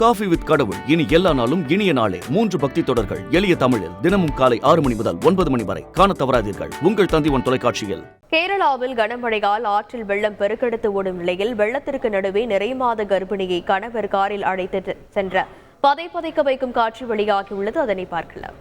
Coffee with கடவுள் இனி எல்லா நாளும் இனிய நாளே 3 பக்தி தொடர்கள் எளிய தமிழில் தினமும் காலை 6 மணி முதல் 9 மணி வரை காண தவறாதீர்கள் உங்கள் தந்திவன் தொலைக்காட்சியில். கேரளாவில் கனமழையால் ஆற்றில் வெள்ளம் பெருக்கெடுத்து ஓடும் நிலையில் வெள்ளத்திற்கு நடுவே நிறைமாத கர்ப்பிணியை கணவர் காரில் அழைத்து சென்ற பதைக்க வைக்கும் காட்சி வெளியாகியுள்ளது. அதனை பார்க்கலாம்.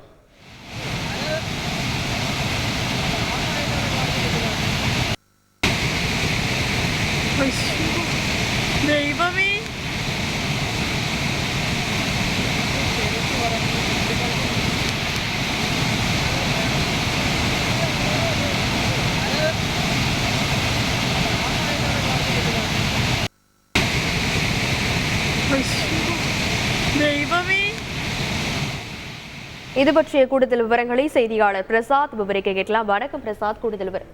இது பற்றிய கூடுதல் விவரங்களை செய்தியாளர் பிரசாத் விவரிக்க கேட்கலாம். வணக்கம் பிரசாத், கூடுதல் விவரம்.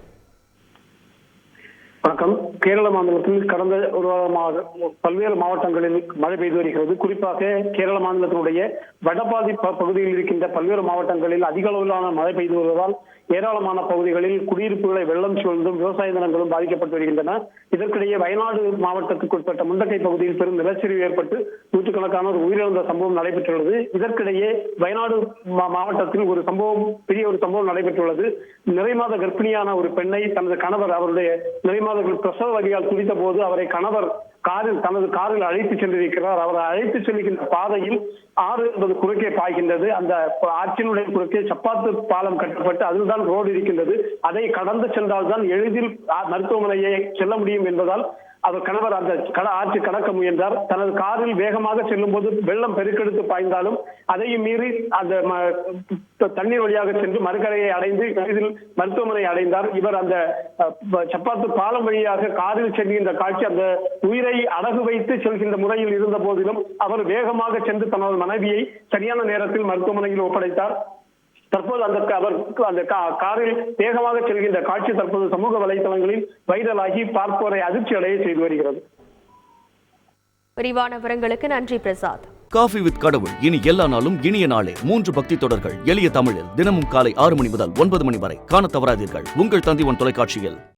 வணக்கம். கேரள மாநிலத்தில் கடந்த ஒரு வாரமாக பல்வேறு மாவட்டங்களில் மழை பெய்து வருகிறது. குறிப்பாக கேரள மாநிலத்தினுடைய வடபாதி பகுதியில் இருக்கின்ற பல்வேறு மாவட்டங்களில் அதிக அளவிலான மழை பெய்து வருவதால் ஏராளமான பகுதிகளில் குடியிருப்புகளை வெள்ளம் சூழ்ந்தும் விவசாய நிலங்களும் பாதிக்கப்பட்டு வருகின்றன. இதற்கிடையே வயநாடு மாவட்டத்துக்கு உட்பட்ட முண்டக்கை பகுதியில் பெரும் நிலச்சரிவு ஏற்பட்டு நூற்றுக்கணக்கானோர் உயிரிழந்த சம்பவம் நடைபெற்றுள்ளது. இதற்கிடையே வயநாடு மாவட்டத்தில் பெரிய ஒரு சம்பவம் நடைபெற்றுள்ளது. நிறைமாத கர்ப்பிணியான ஒரு பெண்ணை தனது கணவர் அவருடைய நிறைமாத பிரசவ வலியால் துடித்த போது அவரை கணவர் தனது காரில் அழைத்து சென்றிருக்கிறார். அவரை அழைத்து செல்கின்ற பாதையில் ஆறு என்பது குறுக்கே பாய்கின்றது. அந்த ஆற்றினுடைய குறுக்கே சப்பாத்து பாலம் கட்டப்பட்டு அதில்தான் ரோடு இருக்கின்றது. அதை கடந்து சென்றால்தான் எளிதில் மருத்துவமனையை செல்ல முடியும் என்பதால் அவர் கணவர் அந்த ஆற்று கடக்க முயன்றார். தனது காரில் வேகமாக செல்லும் போது வெள்ளம் பெருக்கெடுத்து பாய்ந்தாலும் அதையும் மீறி அந்த தண்ணீர் வழியாக சென்று மறுகரையை அடைந்து எளிதில் மருத்துவமனை அடைந்தார். இவர் அந்த சப்பாத்து பாலம் வழியாக காரில் செல்கின்ற காட்சி அந்த உயிரை அடகு வைத்து செல்கின்ற முறையில் இருந்த போதிலும் அவர் வேகமாக சென்று தனது மனைவியை சரியான நேரத்தில் மருத்துவமனையில் ஒப்படைத்தார். தற்போது அந்த காரில் வேகமாக செல்கின்ற காட்சி தற்போது சமூக வலைதளங்களில் வைரலாகி பார்ப்போரை அதிர்ச்சி அடைய செய்து வருகிறது. விரிவான விவரங்களுக்கு நன்றி பிரசாத். காஃபி வித் கடவுள் இனி எல்லா நாளும் இனிய நாளே 3 பக்தி தொடர்கள் எளிய தமிழில் தினமும் காலை 6 மணி முதல் 9 மணி வரை காண தவறாதீர்கள் உங்கள் தந்திவன் தொலைக்காட்சியில்.